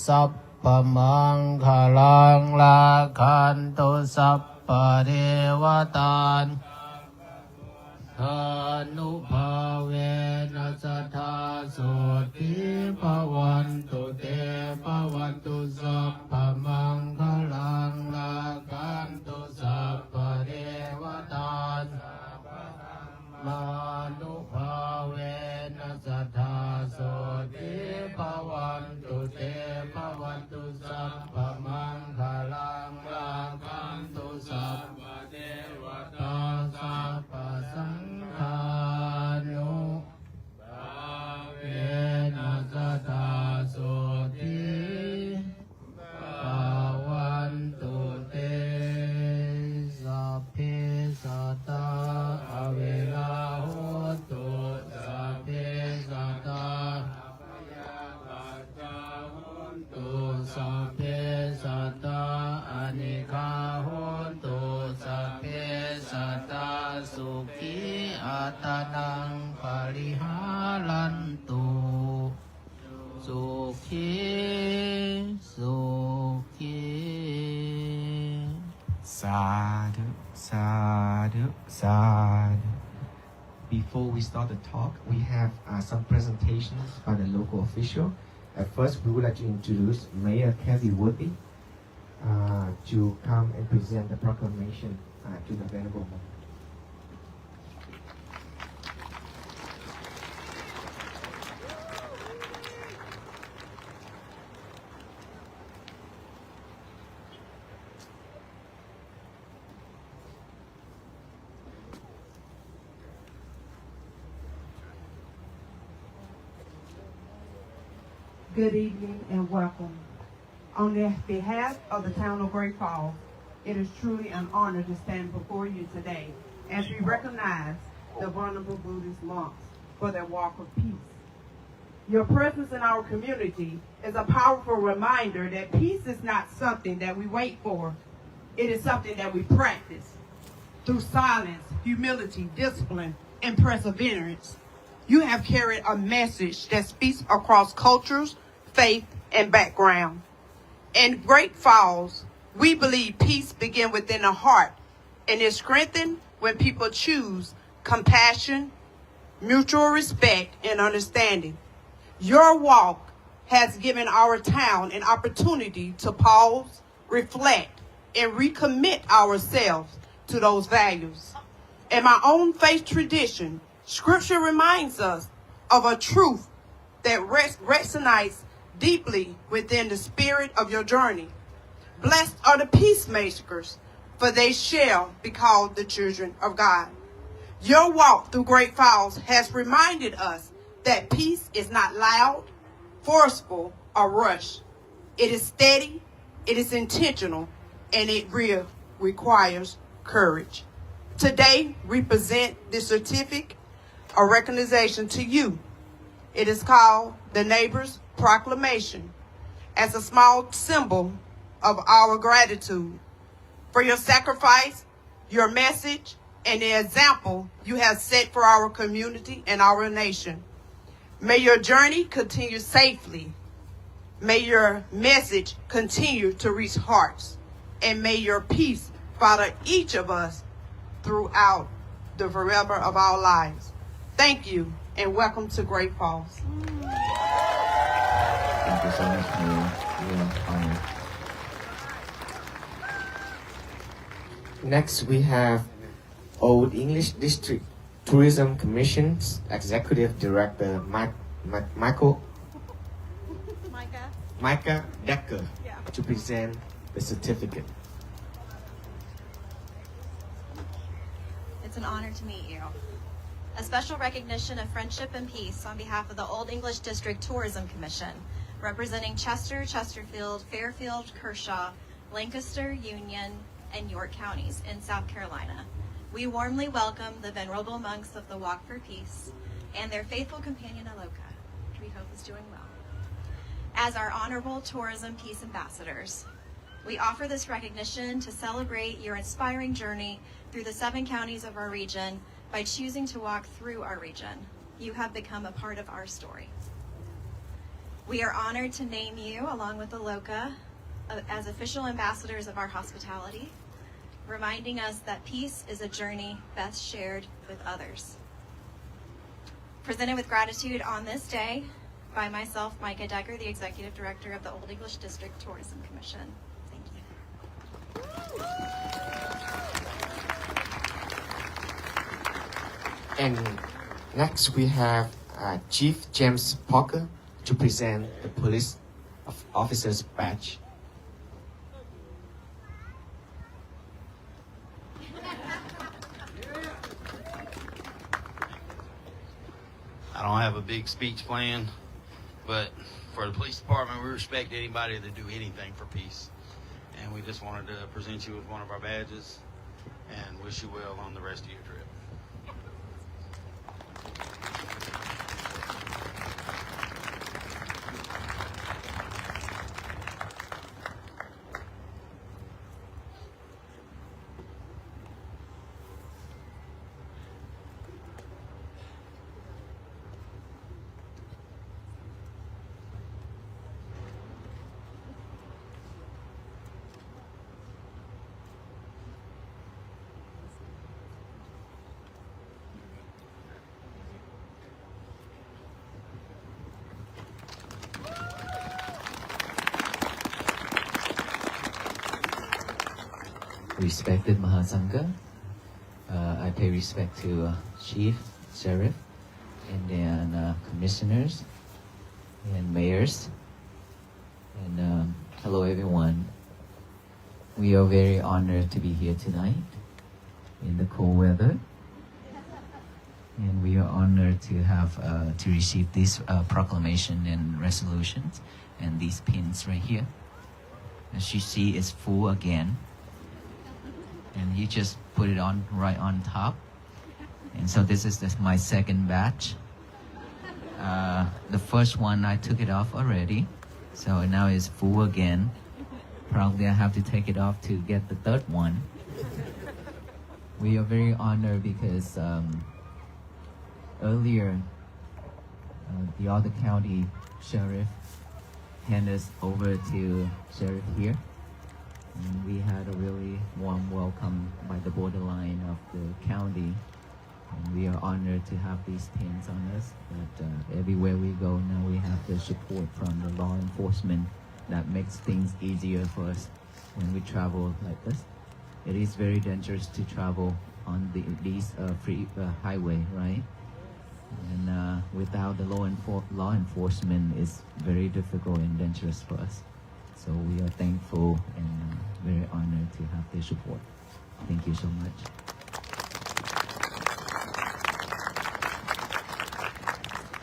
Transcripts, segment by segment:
สัพพมังคลังราคันตุสัพพเทวตาอนุภาเวนัสทธาโสติภวันตุเตภวันตุสัพพมังคลังราคันตุสัพพเทวตามานุภาเวนัสทธาโสติภวันตุเตภวันตุสัพพมังคลังราคันตุสัพพเทวตาสัพพสังฆานุภาเวนัสทธาโสติภวันตุเตสัพเพสัตตาอเวราโหตุสัพเพสัตตาตุสัพเพสัตตาอเนกาโหตุสัพเพสัตตาสุขีอัตนังปริหารันตุสุขีสุขี Sadhu, sadhu, sadhu. Before we start the talk, we have some presentations by the local official. At first, we would like to introduce Mayor Kathy Woodley to come and present the proclamation to the Venerable Monk. Good evening and welcome. On behalf of the town of Great Falls, it is truly an honor to stand before you today as we recognize the vulnerable Buddhist monks for their walk of peace. Your presence in our community is a powerful reminder that peace is not something that we wait for. It is something that we practice through silence, humility, discipline, and perseverance. You have carried a message that speaks across cultures, faith, and background. In Great Falls, we believe peace begins within the heart and is strengthened when people choose compassion, mutual respect, and understanding. Your walk has given our town an opportunity to pause, reflect, and recommit ourselves to those values. In my own faith tradition, Scripture reminds us of a truth that resonates deeply within the spirit of your journey. Blessed are the peacemakers, for they shall be called the children of God. Your walk through Great Falls has reminded us that peace is not loud, forceful, or rushed. It is steady, it is intentional, and it requires courage. Today, we present this certificate of recognition to you. It is called the Neighbor's Proclamation as a small symbol of our gratitude for your sacrifice, your message, and the example you have set for our community and our nation. May your journey continue safely. May your message continue to reach hearts. And may your peace follow each of us throughout the forever of our lives. Thank you, and welcome to Great Falls. Thank you so much for your honor. Next, we have Old English District Tourism Commission's Executive Director Micah Decker to present the certificate. It's an honor to meet you. A special recognition of friendship and peace on behalf of the Old English District Tourism Commission, representing Chester, Chesterfield, Fairfield, Kershaw, Lancaster, Union, and York counties in South Carolina. We warmly welcome the venerable monks of the Walk for Peace and their faithful companion Aloka, which we hope is doing well. As our honorable tourism peace ambassadors, we offer this recognition to celebrate your inspiring journey through the 7 counties of our region by choosing to walk through our region. You have become a part of our story. We are honored to name you, along with the LOCA, as official ambassadors of our hospitality, reminding us that peace is a journey best shared with others. Presented with gratitude on this day by myself, Micah Decker, the Executive Director of the Old English District Tourism Commission. Thank you. And next we have Chief James Parker to present the police officer's badge. I don't have a big speech planned, but for the police department, we respect anybody that do anything for peace. And we just wanted to present you with one of our badges and wish you well on the rest of your trip. Respected Mahasangha, I pay respect to Chief, Sheriff, and then Commissioners and Mayors. And hello everyone. We are very honored to be here tonight in the cold weather. And we are honored to have to receive this proclamation and resolutions and these pins right here. As you see, it's full again. And you just put it on right on top. And so this is my second batch. The first one I took it off already, so now it's full again. Probably I have to take it off to get the third one. We are very honored because earlier the other county sheriff handed us over to sheriff here. And we had a really warm welcome by the borderline of the county. And we are honored to have these pins on us. But everywhere we go now, we have the support from the law enforcement that makes things easier for us when we travel like this. It is very dangerous to travel on these free highway, right? And without the law enforcement, it's very difficult and dangerous for us. So we are thankful and very honored to have their support. Thank you so much.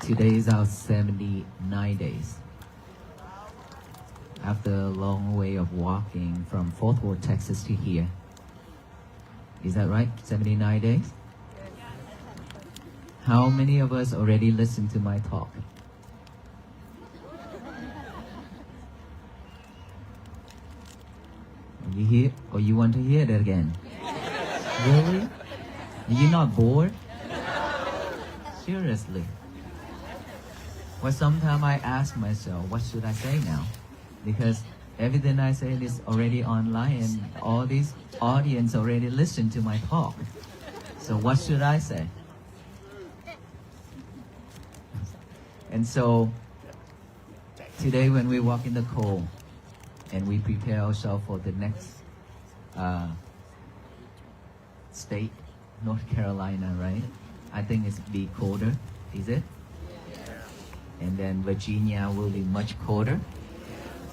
Today is our 79 days. After a long way of walking from Fort Worth, Texas to here. Is that right? 79 days? How many of us already listened to my talk? You hear, or you want to hear that again? Really? You're not bored? Seriously? Well, sometimes I ask myself, what should I say now? Because everything I say is already online and all these audience already listen to my talk. So what should I say? And so today when we walk in the cold and we prepare ourselves for the next state, North Carolina, right? I think it's be colder, is it? And then Virginia will be much colder.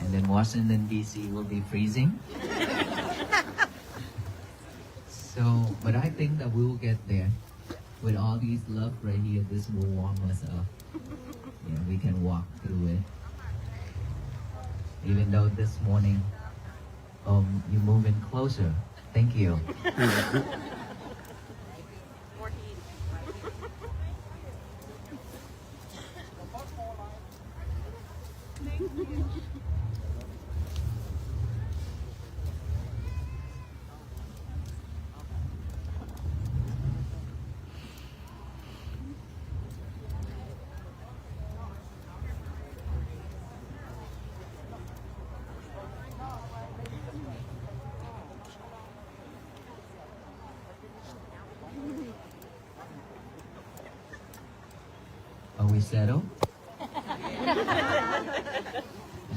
And then Washington, D.C. will be freezing. So, but I think that we will get there. With all these love right here, this will warm us up. Yeah, we can walk through it. Even though this morning, you're moving closer. Thank you. we settle?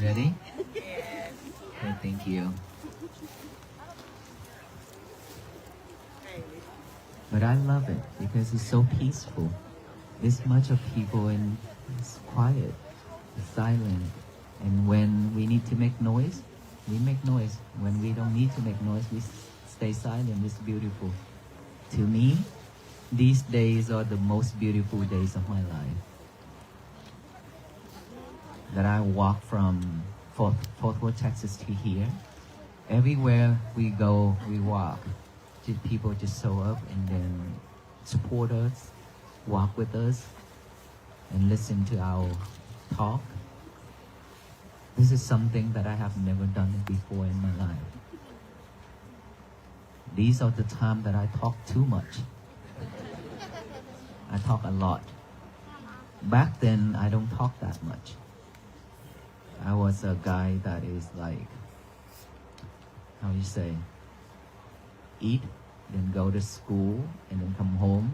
Ready? Okay, thank you. But I love it because it's so peaceful. This much of people and it's quiet, it's silent. And when we need to make noise, we make noise. When we don't need to make noise, we stay silent. It's beautiful. To me, these days are the most beautiful days of my life. That I walk from Fort Worth, Texas to here. Everywhere we go, we walk. People just show up and then support us, walk with us, and listen to our talk. This is something that I have never done before in my life. These are the times that I talk too much. I talk a lot. Back then, I don't talk that much. I was a guy that is like, how you say, eat, then go to school, and then come home.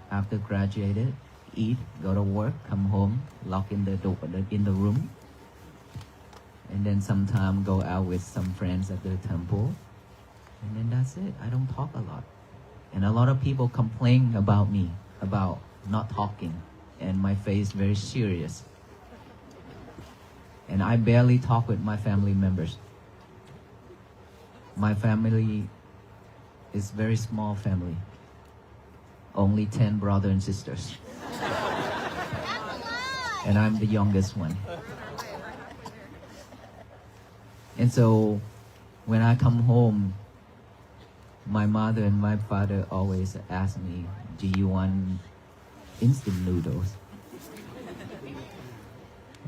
After graduated, eat, go to work, come home, lock in the door in the room, and then sometime go out with some friends at the temple, and then that's it. I don't talk a lot. And a lot of people complain about me, about not talking, and my face very serious. And I barely talk with my family members. My family is very small family. Only 10 brothers and sisters. And I'm the youngest one. And so when I come home, my mother and my father always ask me, do you want instant noodles?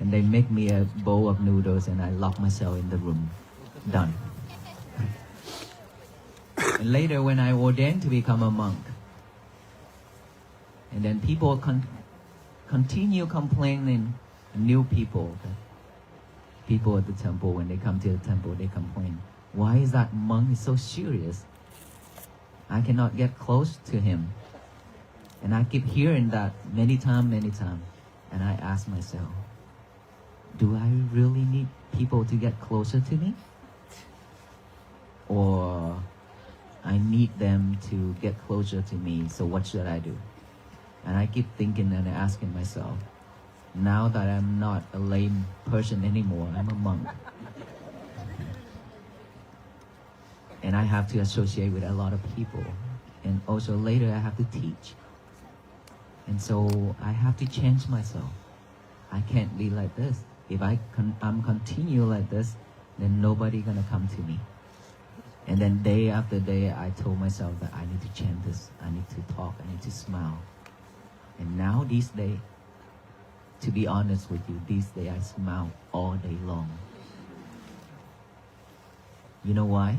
And they make me a bowl of noodles and I lock myself in the room. Done. And later when I ordained to become a monk, and then people continue complaining, new people, people at the temple, when they come to the temple, they complain, why is that monk so serious? I cannot get close to him. And I keep hearing that many times. And I ask myself, do I really need people to get closer to me? Or I need them to get closer to me, so what should I do? And I keep thinking and asking myself, now that I'm not a lame person anymore, I'm a monk. And I have to associate with a lot of people. And also later I have to teach. And so I have to change myself. I can't be like this. If I'm continue like this, then nobody gonna come to me. And then day after day, I told myself that I need to change this. I need to talk. I need to smile. And now these days, to be honest with you, these days I smile all day long. You know why?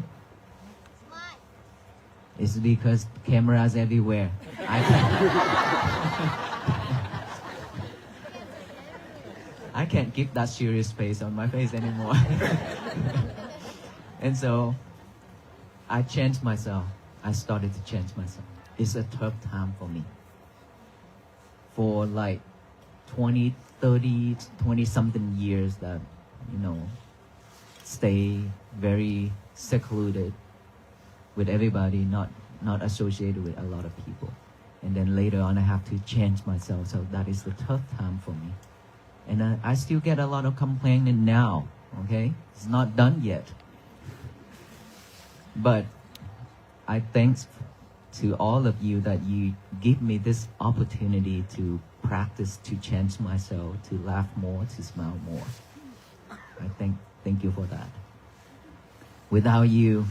It's because cameras everywhere. I can't keep that serious face on my face anymore. And so I changed myself. I started to change myself. It's a tough time for me. For like 20, 30, 20 something years that, stay very secluded with everybody, not associated with a lot of people. And then later on I have to change myself. So that is the tough time for me. And I still get a lot of complaining now, okay? It's not done yet. But I thanks to all of you that you give me this opportunity to practice, to change myself, to laugh more, to smile more. I thank you for that. Without you,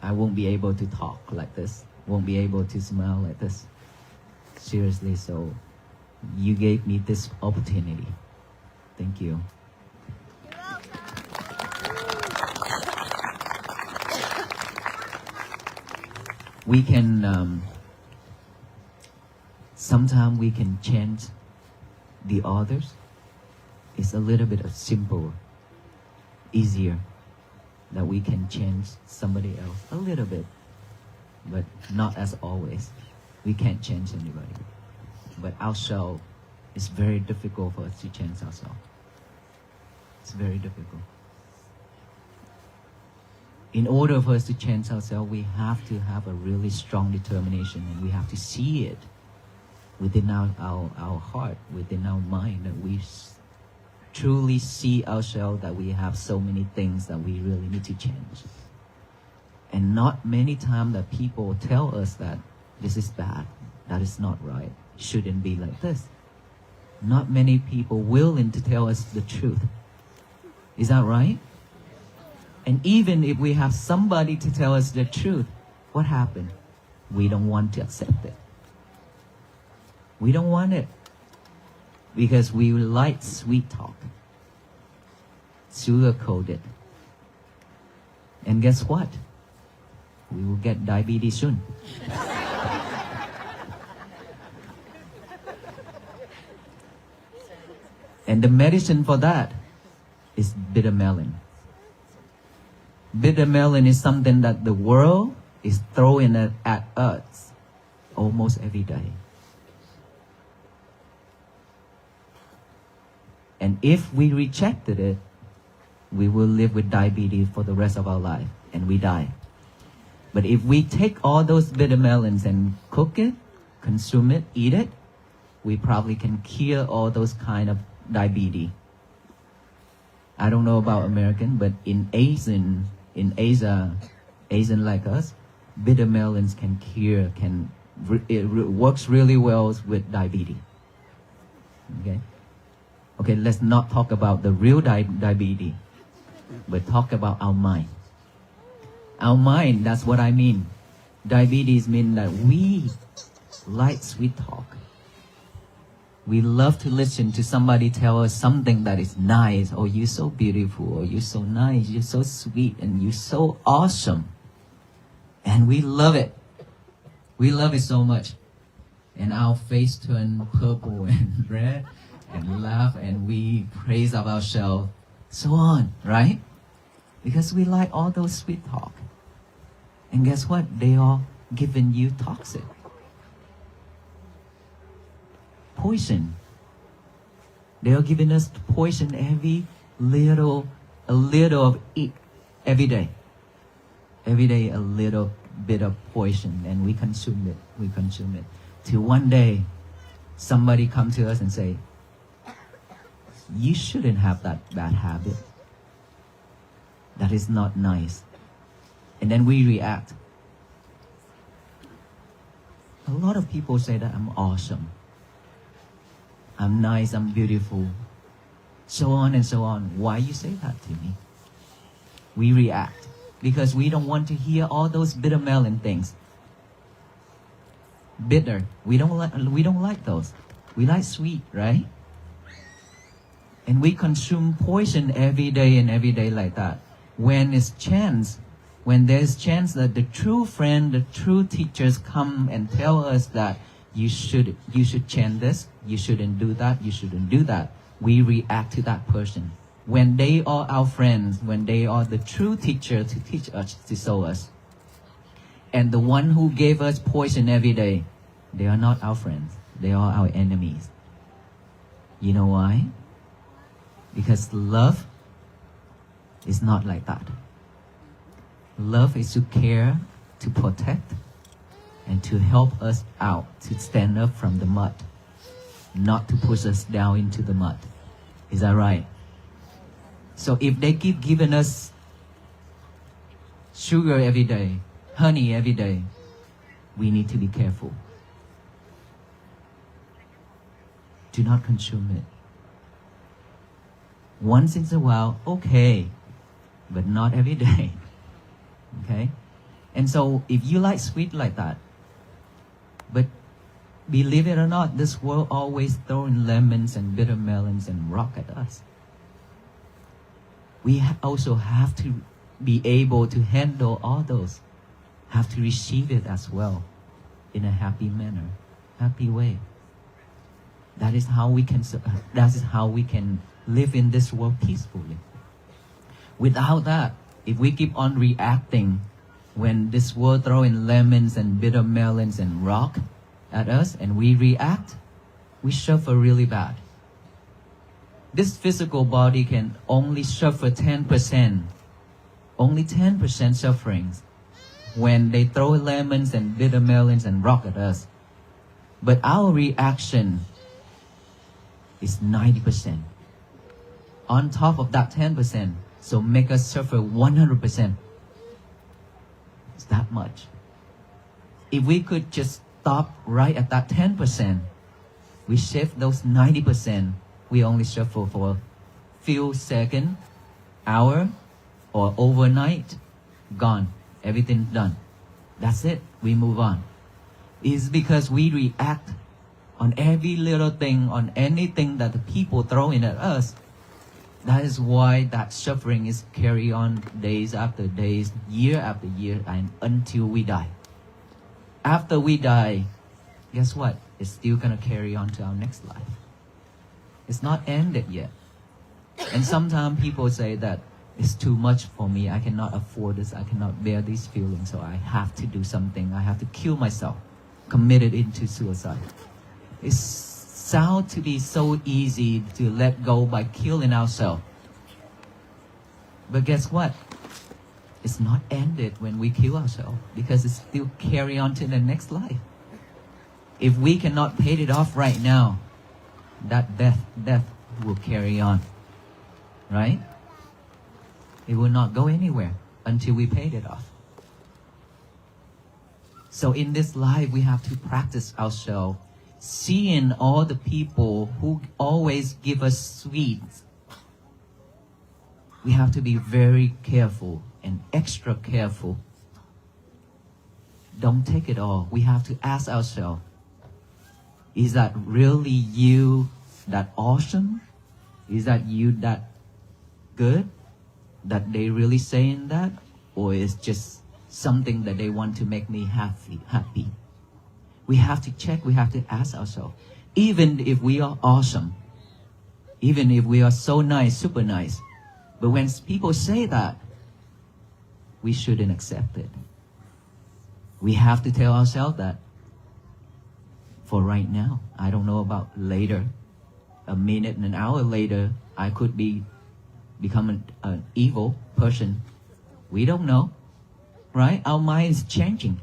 I won't be able to talk like this, won't be able to smile like this. Seriously, so you gave me this opportunity. Thank you. We can, sometimes we can change the others. It's a little bit of simple, easier, that we can change somebody else a little bit, but not as always. We can't change anybody. But ourselves, It's very difficult for us to change ourselves. It's very difficult. In order for us to change ourselves, we have to have a really strong determination, and we have to see it within our heart, within our mind, that we truly see ourselves, that we have so many things that we really need to change. And not many times that people tell us that this is bad, that is not right, shouldn't be like this. Not many people willing to tell us the truth. Is that right? And even if we have somebody to tell us the truth, what happened? We don't want to accept it. We don't want it. Because we like sweet talk. Sugar-coated. And guess what? We will get diabetes soon. And the medicine for that is bitter melon. Bitter melon is something that the world is throwing at us almost every day. And if we rejected it, we will live with diabetes for the rest of our life, and we die. But if we take all those bitter melons and cook it, consume it, eat it, we probably can cure all those kind of diabetes. I don't know about American, but in Asia like us, bitter melons can cure, it works really well with diabetes. Okay, let's not talk about the real diabetes, but talk about our mind. Our mind, that's what I mean. Diabetes means that we like sweet talk. We love to listen to somebody tell us something that is nice. Oh, you're so beautiful. Or you're so nice. You're so sweet. And you're so awesome. And we love it. We love it so much. And our face turn purple and red and laugh and we praise of ourselves. So on, right? Because we like all those sweet talk. And guess what? They are giving you toxic. Poison. They are giving us poison a little of it every day. Every day a little bit of poison, and we consume it. Till one day, somebody come to us and say, you shouldn't have that bad habit. That is not nice. And then we react. A lot of people say that I'm awesome. I'm nice, I'm beautiful. So on and so on. Why you say that to me? We react. Because we don't want to hear all those bitter melon things. Bitter. We don't like those. We like sweet, right? And we consume poison every day like that. When there's chance that the true friend, the true teachers come and tell us that you should change this, you shouldn't do that, you shouldn't do that, we react to that person. When they are our friends, when they are the true teacher to teach us, to show us. And the one who gave us poison every day, they are not our friends. They are our enemies. You know why? Because love is not like that. Love is to care, to protect, and to help us out, to stand up from the mud, not to push us down into the mud. Is that right? So if they keep giving us sugar every day, honey every day, we need to be careful. Do not consume it. Once in a while, okay, but not every day. Okay? And so if you like sweet like that, but believe it or not, this world always throwing lemons and bitter melons and rock at us. We also have to be able to handle all those, have to receive it as well in a happy manner, happy way. That is how we can live in this world peacefully. Without that, if we keep on reacting when this world throwing lemons and bitter melons and rock at us and we react, we suffer really bad. This physical body can only suffer 10%, only 10% sufferings when they throw lemons and bitter melons and rock at us. But our reaction is 90%. On top of that 10%, so make us suffer 100%. It's that much. If we could just stop right at that 10%, we shift those 90%, we only suffer for a few seconds, hour, or overnight, gone. Everything's done. That's it. We move on. It's because we react on every little thing, on anything that the people throw in at us. That is why that suffering is carry on days after days, year after year, and until we die. After we die, guess what? It's still gonna carry on to our next life. It's not ended yet. And sometimes people say that it's too much for me. I cannot afford this. I cannot bear these feelings. So I have to do something. I have to kill myself. Committed into suicide. It sounds to be so easy to let go by killing ourselves. But guess what? It's not ended when we kill ourselves because it's still carry on to the next life. If we cannot pay it off right now, that death will carry on. Right? It will not go anywhere until we paid it off. So in this life, we have to practice ourselves, seeing all the people who always give us sweets. We have to be very careful and extra careful. Don't take it all. We have to ask ourselves, is that really you that awesome? Is that you that good? That they really saying that? Or is just something that they want to make me happy? We have to check, we have to ask ourselves. Even if we are awesome, even if we are so nice, super nice, but when people say that, we shouldn't accept it. We have to tell ourselves that for right now. I don't know about later. A minute and an hour later, I could become an evil person. We don't know, right? Our mind is changing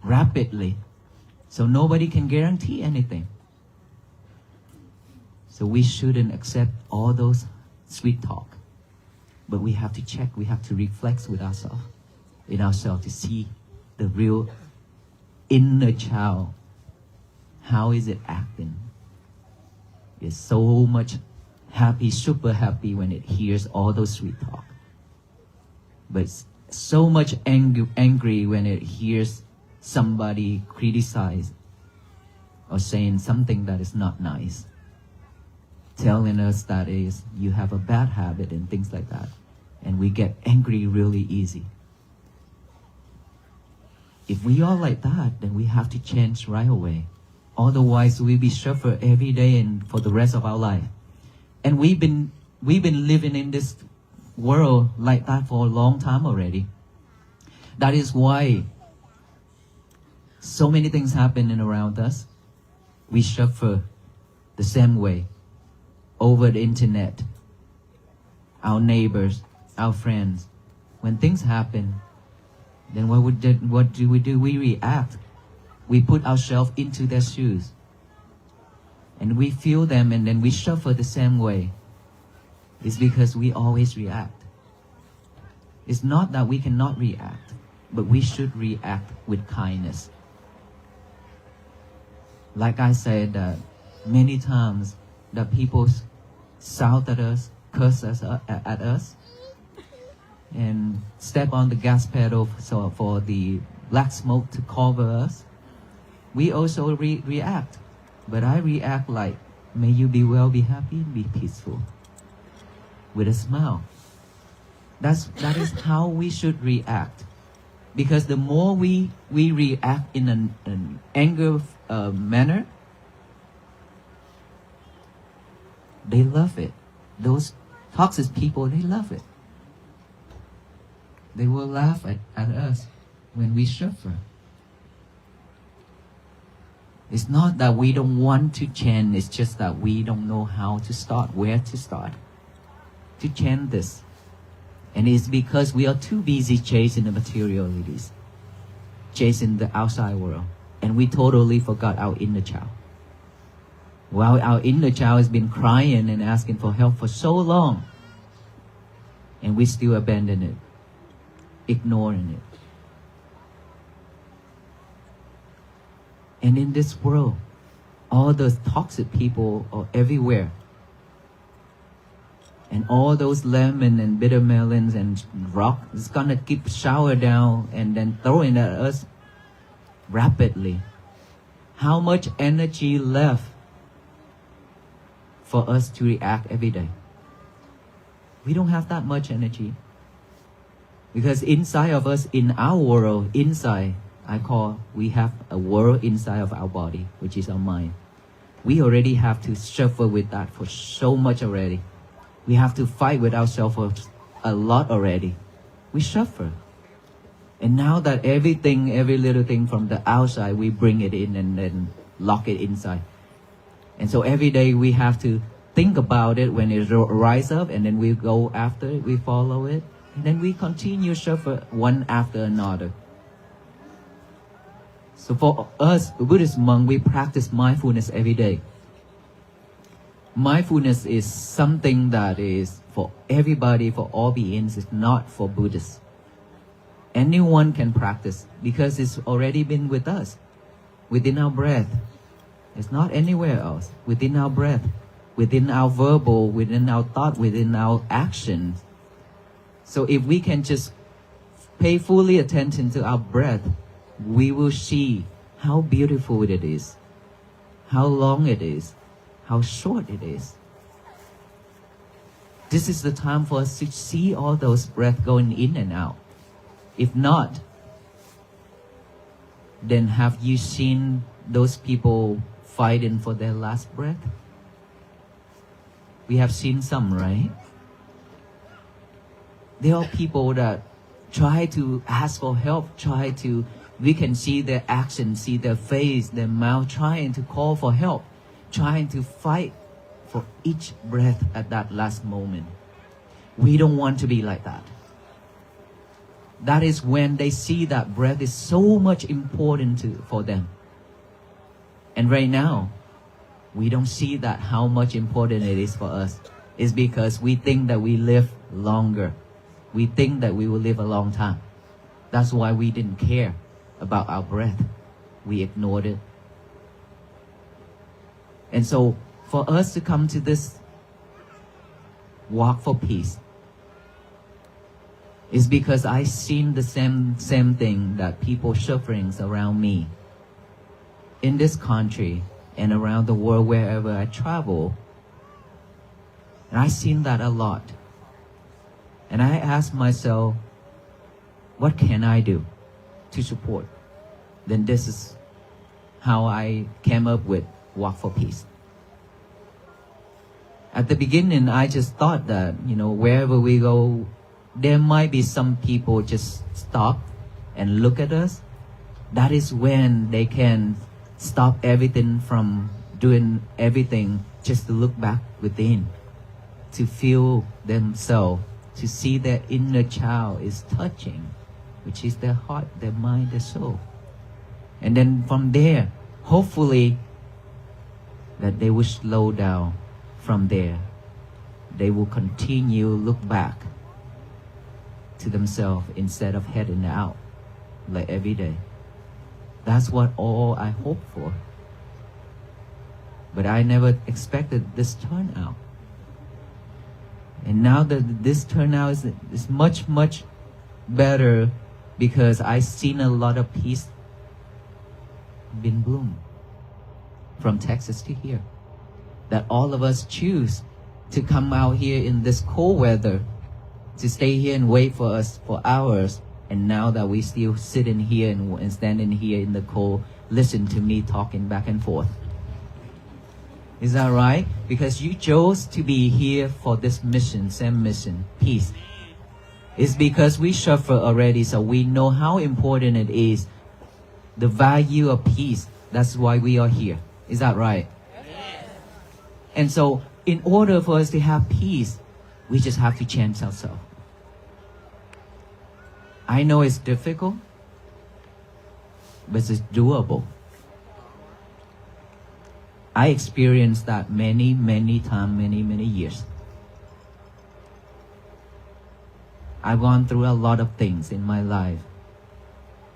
rapidly. So nobody can guarantee anything. So we shouldn't accept all those sweet talk. But we have to check, we have to reflect with ourselves, in ourselves to see the real inner child. How is it acting? It's so much happy, super happy when it hears all those sweet talk. But it's so much angry when it hears somebody criticize or saying something that is not nice, telling us that is you have a bad habit and things like that, and we get angry really easy. If we are like that, then we have to change right away. Otherwise, we'll be suffer every day and for the rest of our life. And we've been living in this world like that for a long time already. That is why so many things happening around us. We suffer the same way over the internet. Our neighbors, our friends. When things happen, then what do we do? We react. We put ourselves into their shoes. And we feel them and then we suffer the same way. It's because we always react. It's not that we cannot react, but we should react with kindness. Like I said, many times that people shout at us, curse us at us, and step on the gas pedal so for the black smoke to cover us. We also react. But I react like, may you be well, be happy, be peaceful. With a smile. That is how we should react. Because the more we react in an anger manner, they love it. Those toxic people, they love it. They will laugh at us when we suffer. It's not that we don't want to chant, it's just that we don't know how to start, where to start to chant this. And it's because we are too busy chasing the materialities, chasing the outside world, and we totally forgot our inner child. While our inner child has been crying and asking for help for so long, and we still abandon it, ignoring it. And in this world, all those toxic people are everywhere. And all those lemon and bitter melons and rock is gonna keep shower down and then throwing at us rapidly. How much energy left for us to react every day? We don't have that much energy. Because inside of us, in our world, inside, we have a world inside of our body, which is our mind. We already have to suffer with that for so much already. We have to fight with ourselves for a lot already. We suffer. And now that every little thing from the outside, we bring it in and then lock it inside. And so every day we have to think about it when it rises up, and then we go after it, we follow it, and then we continue suffer one after another. So for us, Buddhist monk, we practice mindfulness every day. Mindfulness is something that is for everybody, for all beings. It's not for Buddhists. Anyone can practice because it's already been with us, within our breath. It's not anywhere else, within our breath, within our verbal, within our thought, within our actions. So if we can just pay fully attention to our breath, we will see how beautiful it is, how long it is, how short it is. This is the time for us to see all those breaths going in and out. If not, then have you seen those people fighting for their last breath? We have seen some, right? There are people that try to ask for help, we can see their actions, see their face, their mouth, trying to call for help, trying to fight for each breath at that last moment. We don't want to be like that. That is when they see that breath is so much important for them. And right now, we don't see that how much important it is for us. It's because we think that we live longer. We think that we will live a long time. That's why we didn't care about our breath. We ignored it. And so for us to come to this walk for peace is because I've seen the same thing that people suffering around me in this country and around the world wherever I travel. And I've seen that a lot. And I ask myself, what can I do to support? Then this is how I came up with Walk for Peace. At the beginning, I just thought that, wherever we go, there might be some people just stop and look at us. That is when they can stop everything from doing everything just to look back within, to feel themselves, to see their inner child is touching, which is their heart, their mind, their soul. And then from there, hopefully, that they will slow down from there. They will continue look back to themselves instead of heading out like every day. That's what all I hope for. But I never expected this turnout. And now that this turnout is much, much better because I've seen a lot of peace been bloom from Texas to here. That all of us choose to come out here in this cold weather, to stay here and wait for us for hours. And now that we still sitting here and standing here in the cold, listen to me talking back and forth. Is that right? Because you chose to be here for this mission, same mission, peace. It's because we suffer already, so we know how important it is, the value of peace, That's why we are here. Is that right? Yes. And so, in order for us to have peace, we just have to change ourselves. I know it's difficult, but it's doable. I experienced that many times, many years. I've gone through a lot of things in my life.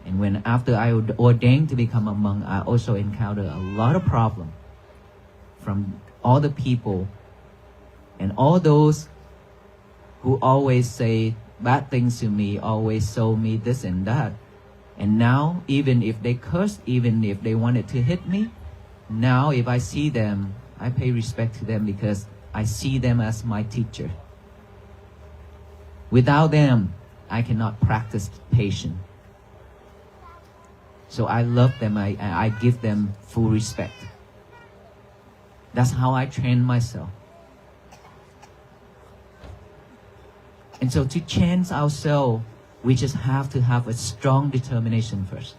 And when after I ordained to become a monk, I also encountered a lot of problems from all the people and all those who always say bad things to me, always told me this and that. And now, even if they cursed, even if they wanted to hit me, now if I see them, I pay respect to them because I see them as my teacher. Without them, I cannot practice patience. So I love them, I give them full respect. That's how I train myself. And so to change ourselves, we just have to have a strong determination first.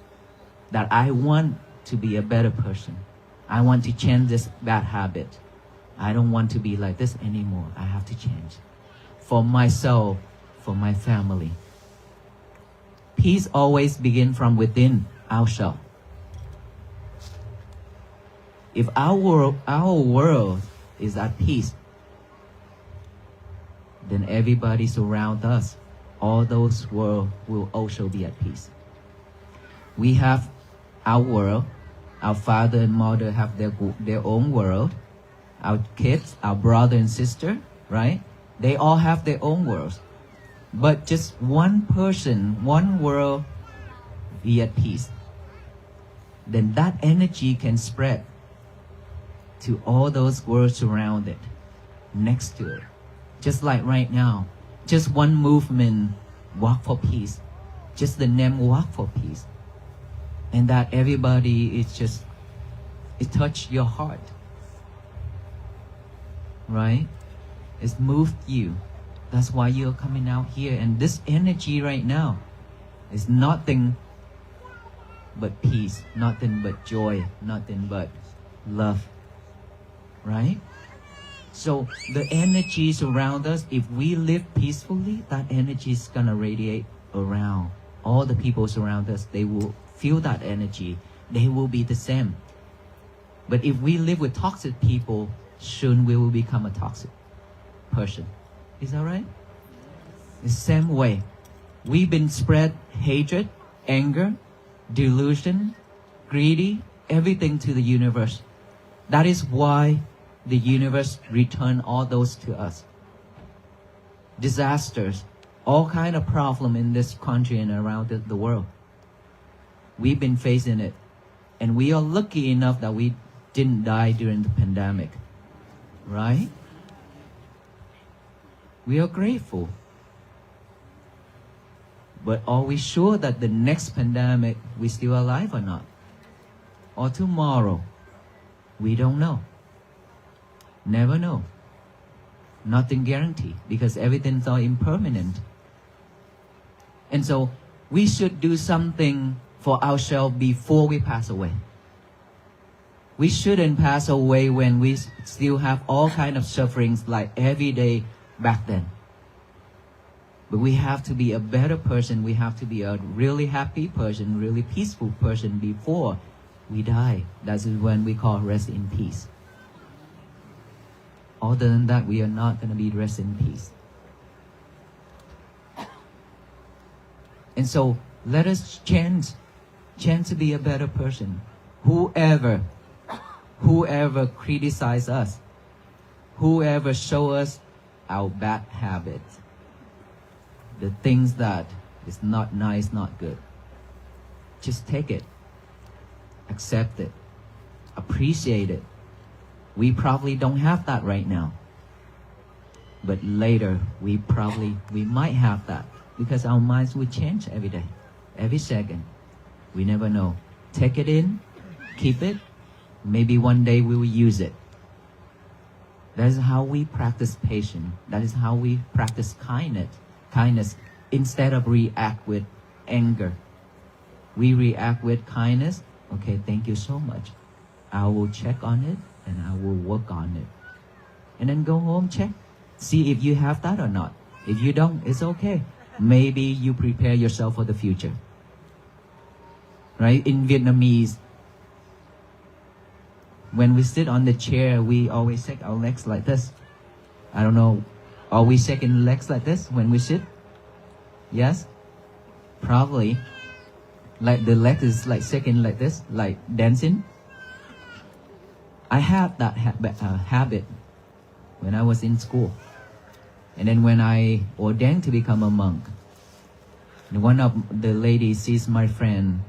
That I want to be a better person. I want to change this bad habit. I don't want to be like this anymore. I have to change. For myself, for my family. Peace always begins from within ourselves. If our world is at peace, then everybody surround us, all those world will also be at peace. We have our world, our father and mother have their own world, our kids, our brother and sister, right? They all have their own worlds. But just one person, one world be at peace. Then that energy can spread to all those worlds around it, next to it. Just like right now, just one movement, walk for peace. Just the name walk for peace. And that everybody is just, it touched your heart. Right? It's moved you. That's why you're coming out here. And this energy right now is nothing but peace, nothing but joy, nothing but love. Right? So the energies around us, if we live peacefully, that energy is gonna radiate around. All the people around us, they will feel that energy. They will be the same. But if we live with toxic people, soon we will become a toxic person. Is that right? The same way. We've been spread hatred, anger, delusion, greedy, everything to the universe. That is why the universe returned all those to us. Disasters, all kind of problem in this country and around the world. We've been facing it. And we are lucky enough that we didn't die during the pandemic. Right? We are grateful. But are we sure that the next pandemic we're still alive or not? Or tomorrow? We don't know. Never know. Nothing guaranteed because everything's all impermanent. And so we should do something for ourselves before we pass away. We shouldn't pass away when we still have all kind of sufferings like every day back then. But we have to be a better person. We have to be a really happy person, really peaceful person before we die. That's when we call rest in peace. Other than that, we are not going to be rest in peace. And so let us change to be a better person. Whoever criticize us, whoever show us our bad habits, the things that is not nice, not good, just take it, accept it, appreciate it. We probably don't have that right now, but later we might have that because our minds will change every day, every second. We never know. Take it in, keep it. Maybe one day we will use it. That is how we practice patience. That is how we practice kindness instead of react with anger. We react with kindness Okay, thank you so much. I will check on it and I will work on it. And then go home, check, see if you have that or not. If you don't, it's okay. Maybe you prepare yourself for the future. Right? In Vietnamese, when we sit on the chair, we always shake our legs like this. I don't know, are we shaking legs like this when we sit? Yes? Probably. Like the leg is like shaking like this, like dancing. I had that habit when I was in school. And then when I ordained to become a monk, one of the ladies sees my friend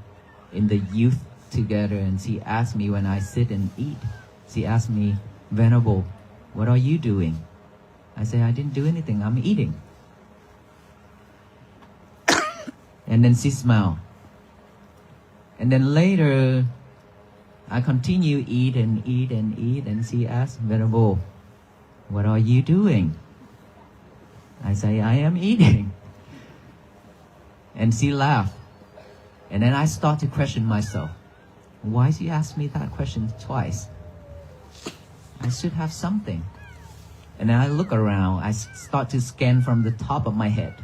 in the youth together, and she asked me when I sit and eat, she asked me, Venerable, what are you doing? I say, I didn't do anything, I'm eating. And then she smiled. And then later, I continue eat and eat and eat, and she asked, Venerable, what are you doing? I say, I am eating. And she laughed. And then I start to question myself. Why she asked me that question twice? I should have something. And then I look around. I start to scan from the top of my head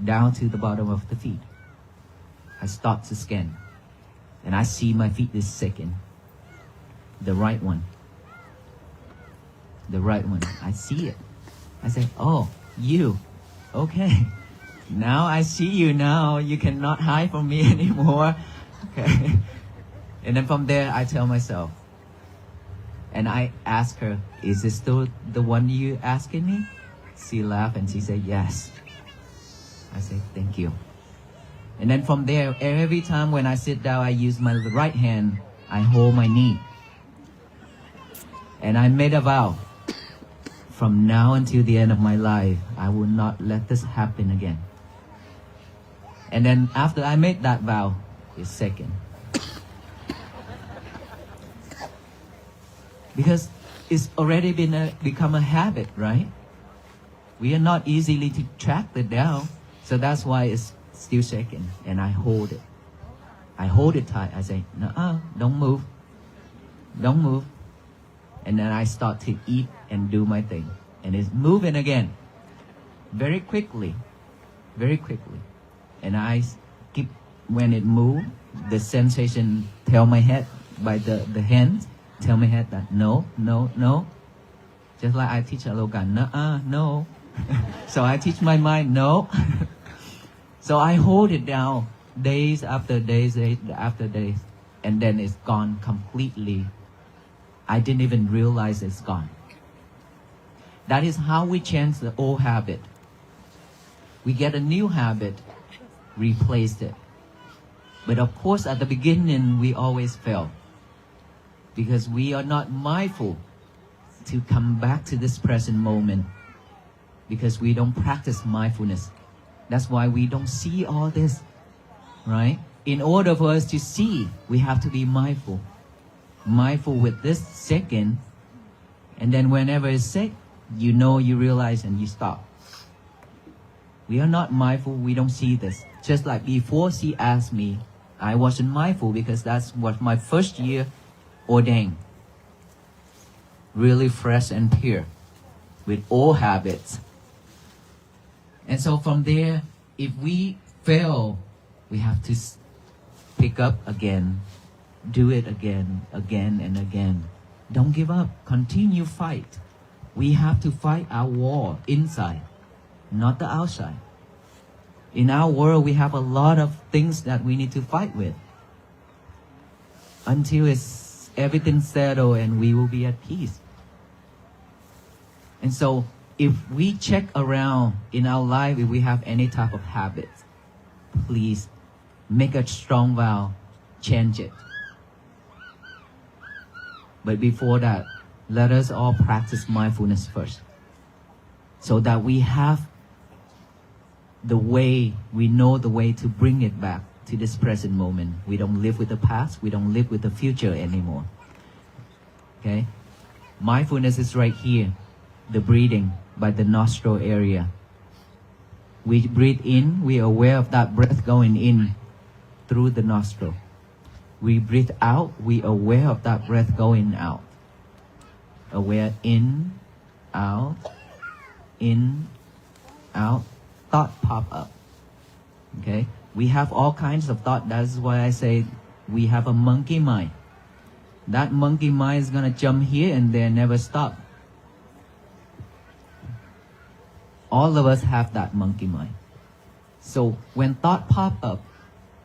down to the bottom of the feet. I start to scan. And I see my feet is shaking. The right one. The right one. I see it. I say, oh, you. Okay. Now I see you now. You cannot hide from me anymore. Okay. And then from there, I tell myself. And I ask her, is this still the one you asking me? She laughed and she said, yes. I say, thank you. And then from there, every time when I sit down, I use my right hand, I hold my knee. And I made a vow. From now until the end of my life, I will not let this happen again. And then after I made that vow, it's second. Because it's already become a habit, right? We are not easily to track it down. So that's why it's still shaking. And I hold it. I hold it tight. I say, no, don't move. Don't move. And then I start to eat and do my thing. And it's moving again. Very quickly. Very quickly. And I keep, when it moves, the sensation tell my head by the hand, tell my head that no, no, no. Just like I teach Alokan, no. So I teach my mind, no. So I hold it down days after days after days. And then it's gone completely. I didn't even realize it's gone. That is how we change the old habit. We get a new habit, replace it. But of course, at the beginning, we always fail. Because we are not mindful to come back to this present moment. Because we don't practice mindfulness. That's why we don't see all this, right? In order for us to see, we have to be mindful. Mindful with this second, and then whenever it's sick, you know, you realize, and you stop. We are not mindful, we don't see this. Just like before she asked me, I wasn't mindful because that's what my first year ordained. Really fresh and pure, with all habits. And so from there, if we fail, we have to pick up again, do it again, again and again. Don't give up, continue fight. We have to fight our war inside, not the outside. In our world, we have a lot of things that we need to fight with. Until everything's settled and we will be at peace. And so, if we check around in our life, if we have any type of habits, please make a strong vow, change it. But before that, let us all practice mindfulness first. So that we have the way, we know the way to bring it back to this present moment. We don't live with the past, we don't live with the future anymore. Okay? Mindfulness is right here, the breathing by the nostril area. We breathe in, we are aware of that breath going in through the nostril. We breathe out, we aware of that breath going out. Aware in, out, thought pop up. Okay? We have all kinds of thought. That's why I say we have a monkey mind. That monkey mind is gonna jump here and there, never stop. All of us have that monkey mind. So when thought pop up,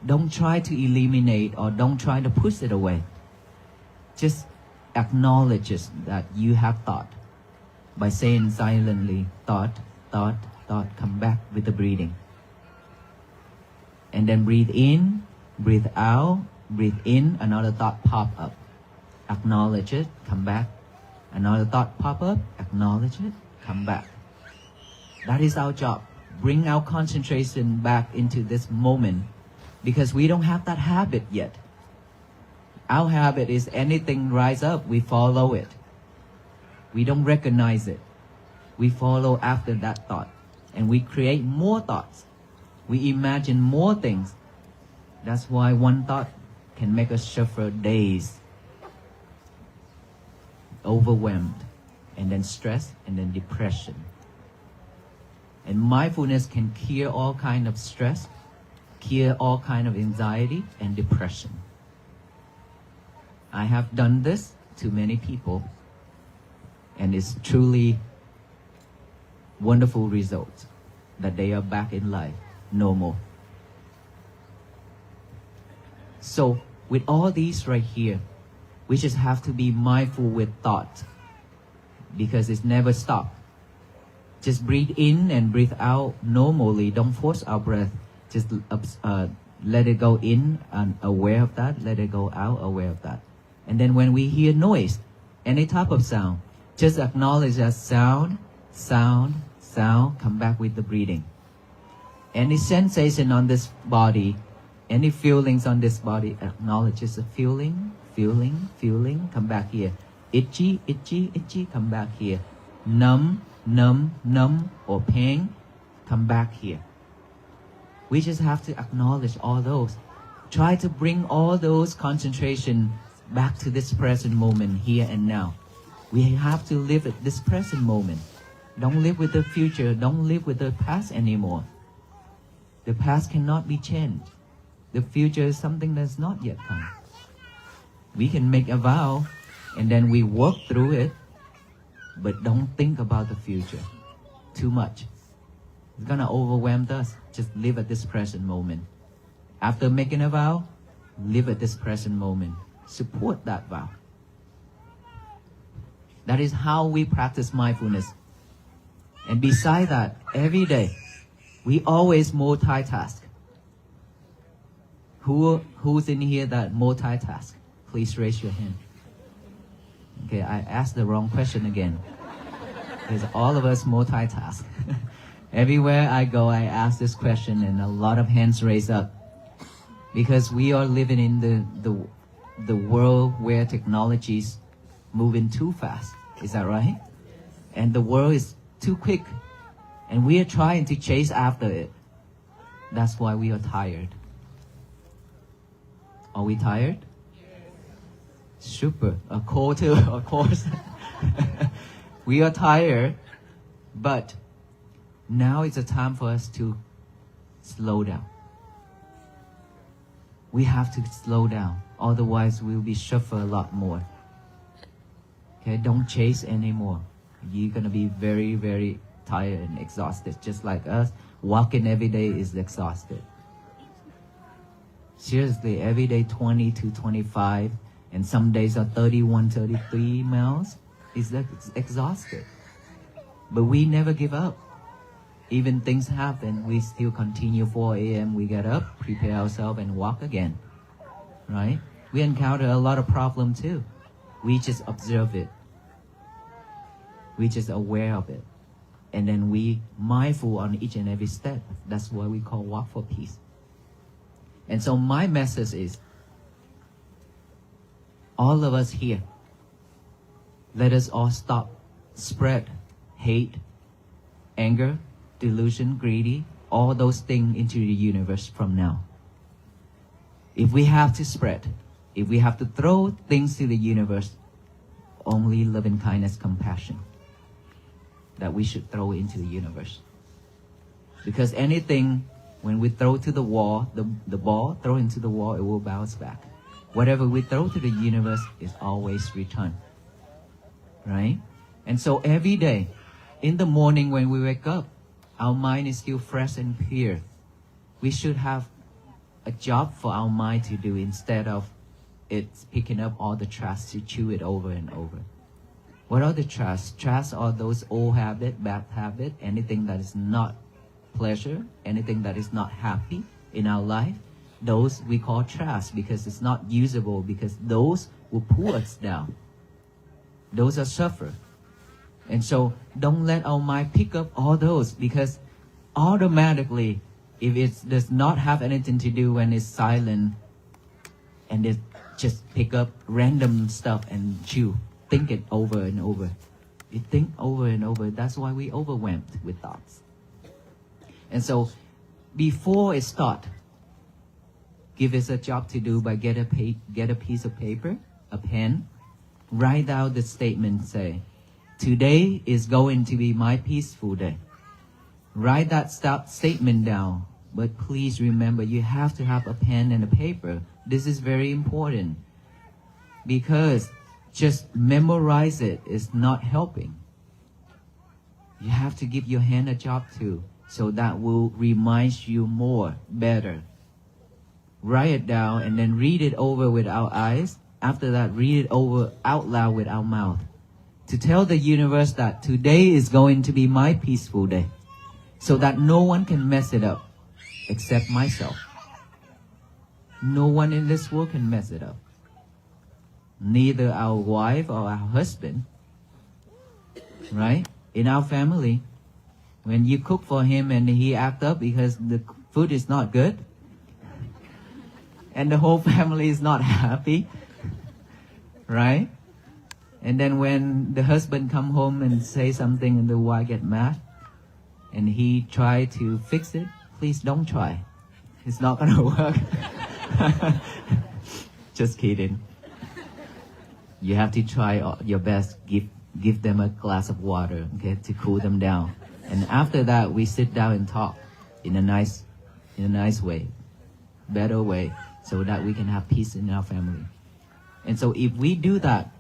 don't try to eliminate or don't try to push it away. Just acknowledge that you have thought by saying silently, thought, come back with the breathing. And then breathe in, breathe out, breathe in, another thought pop up. Acknowledge it, come back. Another thought pop up, acknowledge it, come back. That is our job. Bring our concentration back into this moment because we don't have that habit yet. Our habit is anything rise up, we follow it. We don't recognize it. We follow after that thought and we create more thoughts. We imagine more things. That's why one thought can make us suffer days. Overwhelmed, and then stress, and then depression. And mindfulness can cure all kind of stress, cure all kind of anxiety and depression. I have done this to many people, and it's truly wonderful results that they are back in life, normal. So with all these right here, we just have to be mindful with thought because it's never stops. Just breathe in and breathe out normally. Don't force our breath. Just let it go in and aware of that. Let it go out, aware of that. And then when we hear noise, any type of sound, just acknowledge that sound, come back with the breathing. Any sensation on this body, any feelings on this body, acknowledge just a feeling, come back here. Itchy, come back here. Numb, or pain, come back here. We just have to acknowledge all those. Try to bring all those concentration back to this present moment, here and now. We have to live at this present moment. Don't live with the future. Don't live with the past anymore. The past cannot be changed. The future is something that's not yet come. We can make a vow and then we work through it, but don't think about the future too much. It's gonna overwhelm us. Just live at this present moment. After making a vow, live at this present moment. Support that vow. That is how we practice mindfulness. And beside that, every day, we always multitask. Who's in here that multitask? Please raise your hand. Okay, I asked the wrong question again. Because all of us multitask. Everywhere I go, I ask this question and a lot of hands raise up. Because we are living in the world where technology is moving too fast. Is that right? And the world is too quick. And we are trying to chase after it. That's why we are tired. Are we tired? Super. A call too, of course. We are tired, but now is the time for us to slow down. We have to slow down, otherwise we'll be suffer a lot more. Okay, don't chase anymore. You're gonna be very, very tired and exhausted, just like us. Walking every day is exhausted. Seriously, every day 20 to 25, and some days are 31, 33 miles. Is exhausted. But we never give up. Even things happen, we still continue. 4 a.m. we get up, prepare ourselves and walk again. Right? We encounter a lot of problem too. We just observe it. We just aware of it. And then we mindful on each and every step. That's what we call walk for peace. And so my message is, all of us here, let us all stop spread hate, anger, delusion, greedy, all those things into the universe from now. If we have to spread, If we have to throw things to the universe, only loving kindness, compassion that we should throw into the universe. Because anything, when we throw to the wall, the ball throw into the wall, it will bounce back. Whatever we throw to the universe is always returned. Right? And so every day, in the morning when we wake up, our mind is still fresh and clear. We should have a job for our mind to do instead of it's picking up all the trash to chew it over and over. What are the trash? Trash are those old habits, bad habits, anything that is not pleasure, anything that is not happy in our life. Those we call trash because it's not usable, because those will pull us down. Those are suffer. And so don't let our mind pick up all those, because automatically, if it does not have anything to do when it's silent and it just pick up random stuff and chew, think it over and over. You think over and over. That's why we overwhelmed with thoughts. And so before it start, give us a job to do by get a piece of paper, a pen, write out the statement, say, today is going to be my peaceful day. Write that statement down, but please remember you have to have a pen and a paper. This is very important, because just memorize it is not helping. You have to give your hand a job too, so that will remind you more, better. Write it down and then read it over with our eyes. After that, read it over out loud with our mouth, to tell the universe that today is going to be my peaceful day, so that no one can mess it up except myself. No one in this world can mess it up. Neither our wife or our husband. Right? In our family, when you cook for him and he act up because the food is not good, and the whole family is not happy, right? And then when the husband come home and say something and the wife get mad, and he try to fix it, please don't try. It's not gonna work. Just kidding. You have to try your best. Give them a glass of water, okay, to cool them down. And after that, we sit down and talk in a nice way, better way, so that we can have peace in our family. And so if we do that,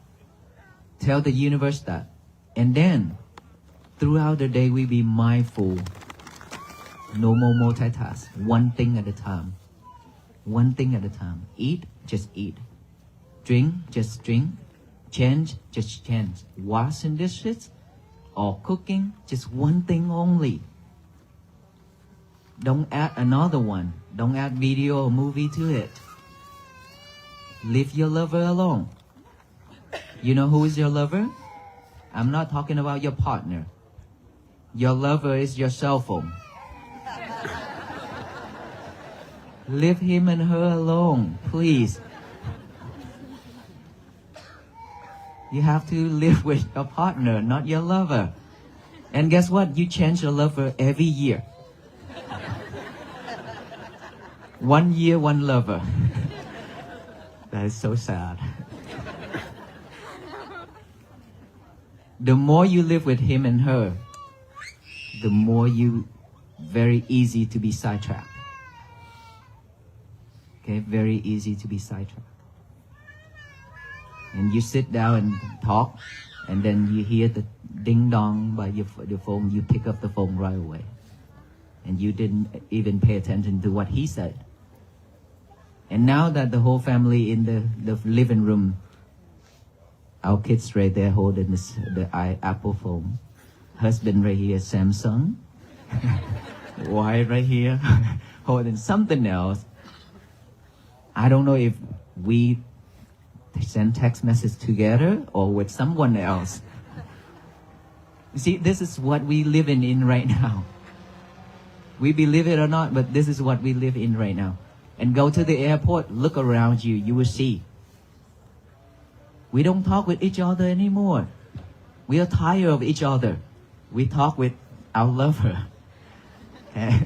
tell the universe that, and then throughout the day we be mindful. No more multitask. One thing at a time. One thing at a time. Eat, just eat. Drink, just drink. Change, just change. Washing dishes or cooking, just one thing only. Don't add another one. Don't add video or movie to it. Leave your lover alone. You know who is your lover? I'm not talking about your partner. Your lover is your cell phone. Leave him and her alone, please. You have to live with your partner, not your lover. And guess what? You change your lover every year. 1 year, one lover. That is so sad. The more you live with him and her, the more you very easy to be sidetracked. Okay, very easy to be sidetracked. And you sit down and talk, and then you hear the ding dong by the phone, you pick up the phone right away. And you didn't even pay attention to what he said. And now that the whole family in the living room, our kids right there holding the Apple phone, husband right here, Samsung, wife right here, holding something else. I don't know if we send text message together or with someone else. You see, this is what we live in right now. We believe it or not, but this is what we live in right now. And go to the airport, look around you, you will see. We don't talk with each other anymore. We are tired of each other. We talk with our lover. Okay?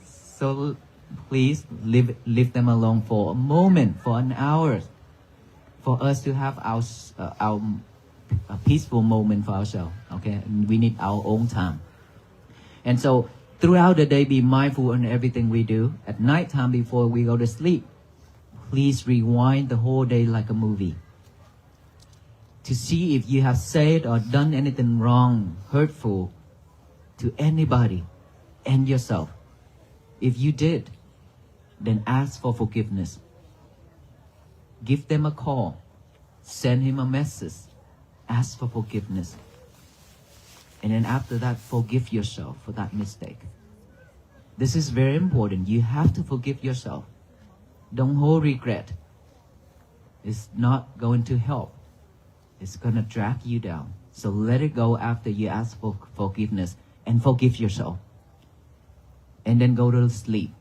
So please leave them alone for a moment, for an hour, for us to have our a peaceful moment for ourselves. Okay, we need our own time. And so throughout the day, be mindful in everything we do. At night time before we go to sleep, please rewind the whole day like a movie, to see if you have said or done anything wrong, hurtful to anybody and yourself. If you did, then ask for forgiveness. Give them a call. Send him a message. Ask for forgiveness. And then after that, forgive yourself for that mistake. This is very important. You have to forgive yourself. Don't hold regret. It's not going to help. It's going to drag you down. So let it go after you ask for forgiveness and forgive yourself. And then go to sleep.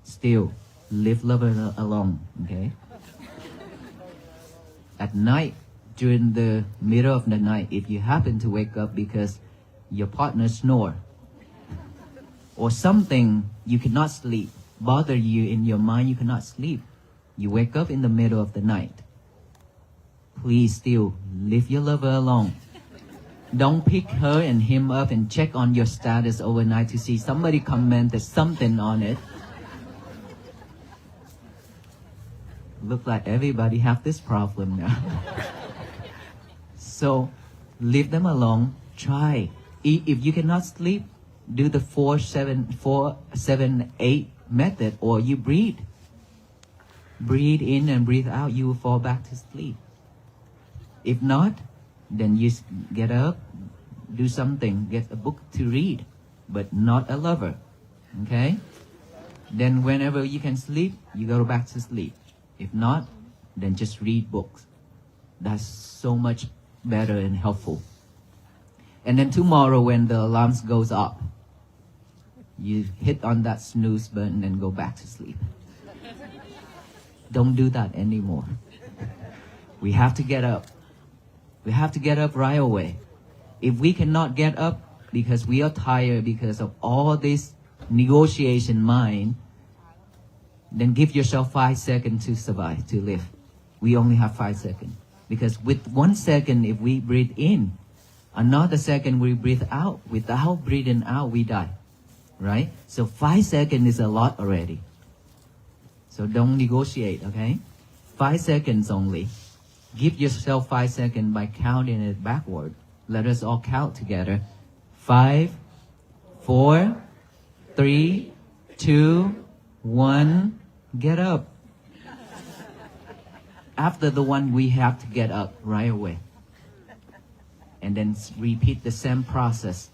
Still, leave love alone, okay? At night, during the middle of the night, if you happen to wake up because your partner snore, or something you cannot sleep, bother you in your mind, you cannot sleep, you wake up in the middle of the night, please still leave your lover alone. Don't pick her and him up and check on your status overnight to see somebody commented something on it. Look like everybody have this problem now. So leave them alone. Try. If you cannot sleep, do the 4-7-8 method, or you breathe. Breathe in and breathe out. You will fall back to sleep. If not, then you get up, do something, get a book to read, but not a lover. Okay? Then whenever you can sleep, you go back to sleep. If not, then just read books. That's so much better and helpful. And then tomorrow when the alarms goes up, you hit on that snooze button and go back to sleep. Don't do that anymore. We have to get up. We have to get up right away. If we cannot get up because we are tired because of all this negotiation mind, then give yourself 5 seconds to survive, to live. We only have 5 seconds. Because with 1 second, if we breathe in, another second we breathe out. Without breathing out, we die. Right? So 5 seconds is a lot already. So don't negotiate, okay? 5 seconds only. Give yourself 5 seconds by counting it backward. Let us all count together. 5, 4, 3, 2, 1. Get up. After the one, we have to get up right away. And then repeat the same process.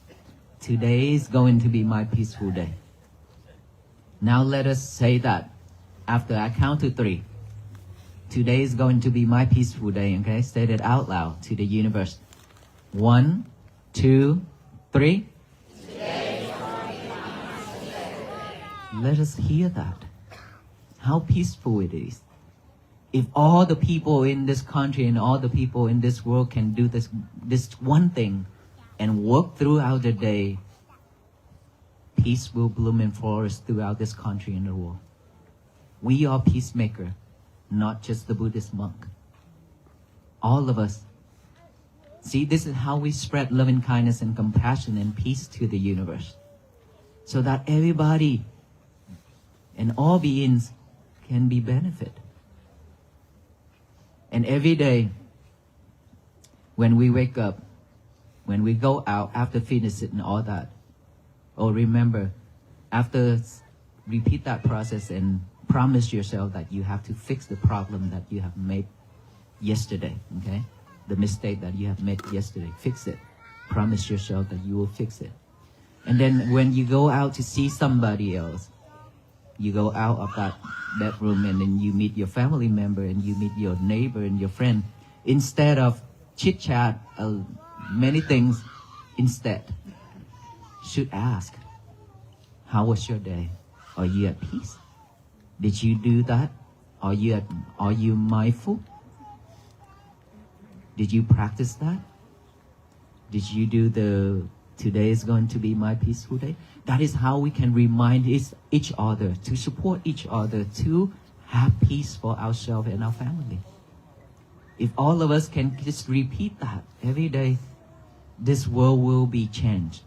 Today is going to be my peaceful day. Now let us say that after I count to 3. Today is going to be my peaceful day, okay? Say it out loud to the universe. 1, 2, 3. Let us hear that. How peaceful it is. If all the people in this country and all the people in this world can do this one thing and work throughout the day, peace will bloom and flourish throughout this country and the world. We are peacemakers, not just the Buddhist monk. All of us. See, this is how we spread loving kindness and compassion and peace to the universe. So that everybody and all beings can be benefit. And every day, when we wake up, when we go out, after finishing and all that, remember, after repeat that process and promise yourself that you have to fix the problem that you have made yesterday, okay? The mistake that you have made yesterday, fix it. Promise yourself that you will fix it. And then when you go out to see somebody else, you go out of that bedroom and then you meet your family member and you meet your neighbor and your friend. Instead of chit-chat, many things, instead, should ask, how was your day? Are you at peace? Did you do that? Are you mindful? Did you practice that? Did you do the Today is going to be my peaceful day. That is how we can remind each other, to support each other, to have peace for ourselves and our family. If all of us can just repeat that every day, this world will be changed.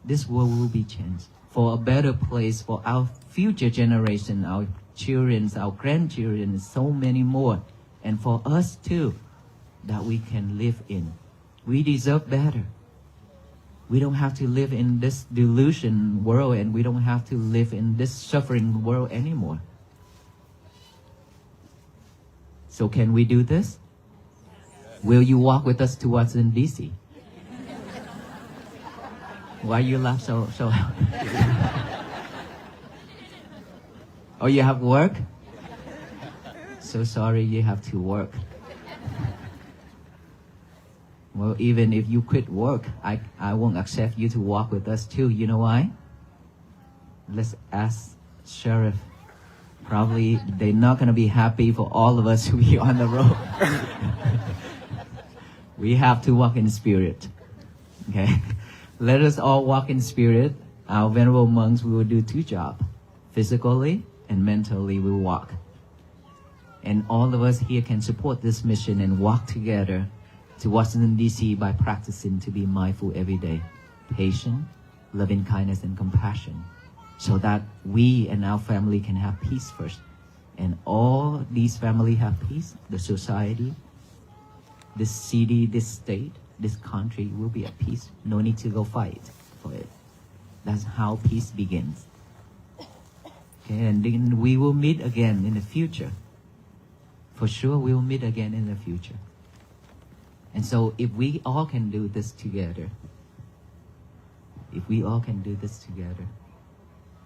This world will be changed for a better place for our future generation, our children, our grandchildren, so many more. And for us too, that we can live in. We deserve better. We don't have to live in this delusion world, and we don't have to live in this suffering world anymore. So can we do this? Will you walk with us to Washington, D.C.? Why you laugh so? Oh, you have work? So sorry you have to work. Well, even if you quit work, I won't accept you to walk with us too. You know why? Let's ask Sheriff. Probably they're not going to be happy for all of us to be on the road. We have to walk in spirit. Okay? Let us all walk in spirit. Our venerable monks, we will do 2 jobs. Physically and mentally we will walk. And all of us here can support this mission and walk together to Washington, D.C. by practicing to be mindful every day, patient, loving kindness and compassion, so that we and our family can have peace first. And all these families have peace, the society, this city, this state, this country will be at peace. No need to go fight for it. That's how peace begins. Okay, and then we will meet again in the future. For sure, we will meet again in the future. And so if we all can do this together,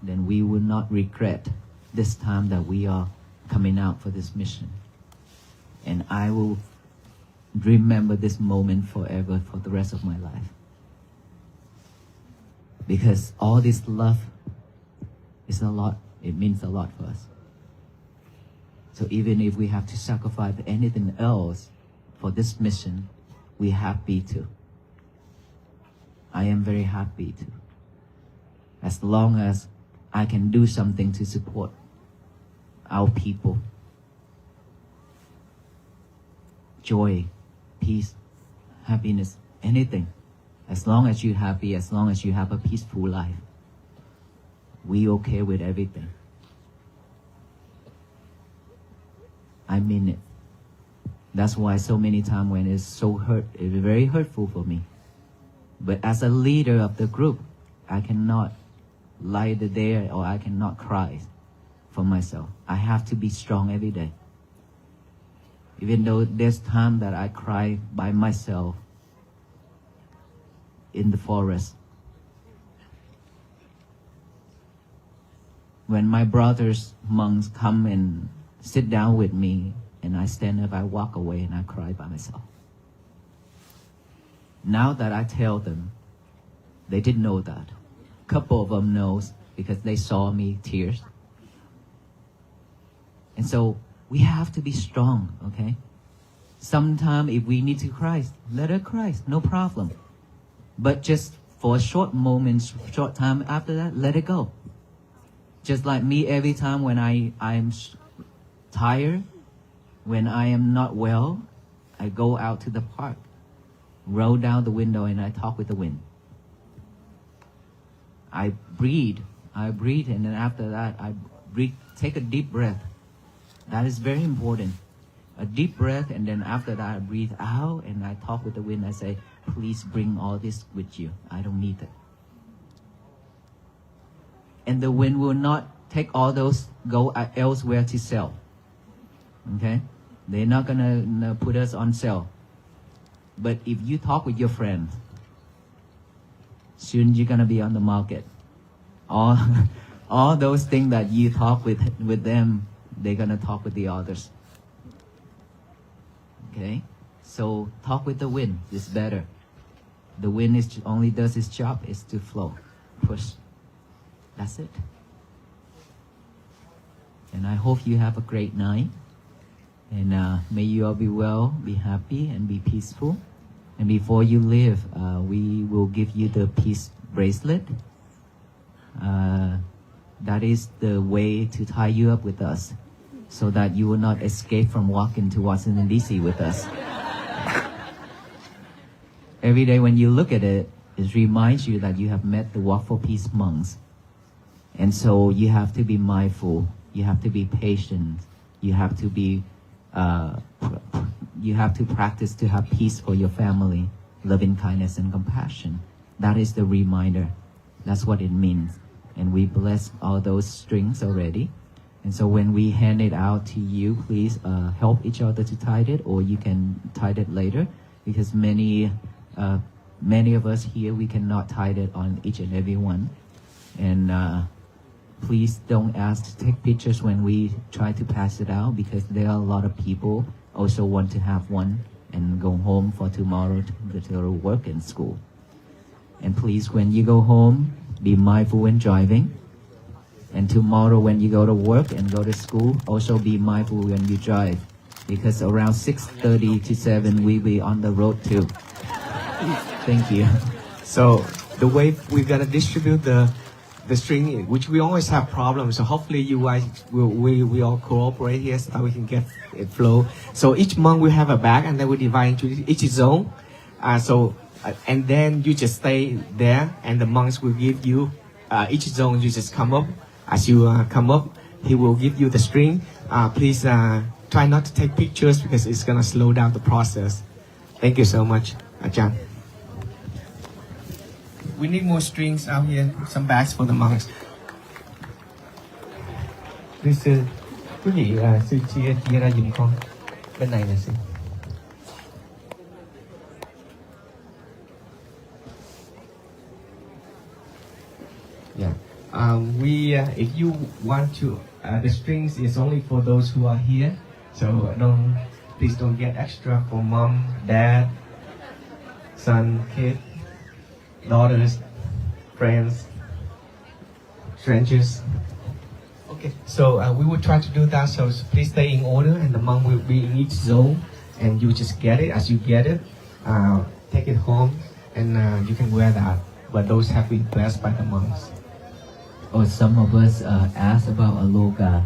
then we will not regret this time that we are coming out for this mission. And I will remember this moment forever for the rest of my life. Because all this love is a lot, it means a lot for us. So even if we have to sacrifice anything else for this mission, we're happy to. I am very happy to. As long as I can do something to support our people. Joy, peace, happiness, anything. As long as you're happy, as long as you have a peaceful life, we okay with everything. I mean it. That's why so many times when it's very hurtful for me. But as a leader of the group, I cannot lie there or I cannot cry for myself. I have to be strong every day. Even though there's time that I cry by myself in the forest. When my brothers, monks come and sit down with me, and I stand up, I walk away, and I cry by myself. Now that I tell them, they didn't know that. A couple of them knows because they saw me tears. And so we have to be strong, okay? Sometimes if we need to cry, let her cry, no problem. But just for a short moment, short time after that, let it go. Just like me, every time when I'm tired, when I am not well, I go out to the park, roll down the window, and I talk with the wind. I breathe, and then after that, I breathe, take a deep breath. That is very important. A deep breath, and then after that, I breathe out, and I talk with the wind. I say, please bring all this with you. I don't need it. And the wind will not take all those, go elsewhere to sell. Okay? They're not gonna put us on sale. But if you talk with your friends, soon you're gonna be on the market. All those things that you talk with them, they're gonna talk with the others. Okay? So talk with the wind is better. The wind only does its job is to flow, push. That's it. And I hope you have a great night. And may you all be well, be happy, and be peaceful. And before you leave, we will give you the peace bracelet. That is the way to tie you up with us, so that you will not escape from walking to Washington, D.C. with us. Every day when you look at it, it reminds you that you have met the Walk for Peace monks. And so you have to be mindful, you have to be patient, you have to be, you have to practice to have peace for your family, loving kindness and compassion. That is the reminder. That's what it means. And we bless all those strings already. And so when we hand it out to you, please help each other to tie it, or you can tie it later, because many of us here, we cannot tie it on each and every one. And please don't ask to take pictures when we try to pass it out, because there are a lot of people also want to have one and go home for tomorrow to go to work and school. And please, when you go home, be mindful when driving. And tomorrow when you go to work and go to school, also be mindful when you drive, because around 6:30 to 7 we'll be on the road too. Thank you. So the way we're gonna distribute the string, which we always have problems, so hopefully you guys we all cooperate here so that we can get it flow. So each monk will have a bag, and then we divide into each zone. And then you just stay there, and the monks will give you each zone. You just come up. As you come up, he will give you the string. Please try not to take pictures, because it's gonna slow down the process. Thank you so much, Ajahn. We need more strings out here, some bags for the monks. This is quý vị sư chia ra giùm con bên này nè sư. Yeah. If you want to, the strings is only for those who are here. So please don't get extra for mom, dad, son, kid, daughters, friends, strangers. Okay, so we will try to do that. So please stay in order, and the monk will be in each zone, and you just get it as you get it. Take it home, and you can wear that. But those have been blessed by the monks. Or some of us asked about Aloka.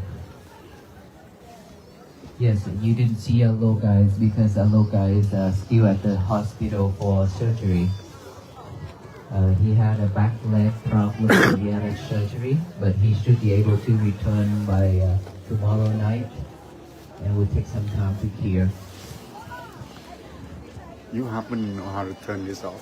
Yes, you didn't see Aloka is because Aloka is still at the hospital for surgery. He had a back leg problem, so he had a surgery, but he should be able to return by tomorrow night, and will take some time to clear. You happen to know how to turn this off.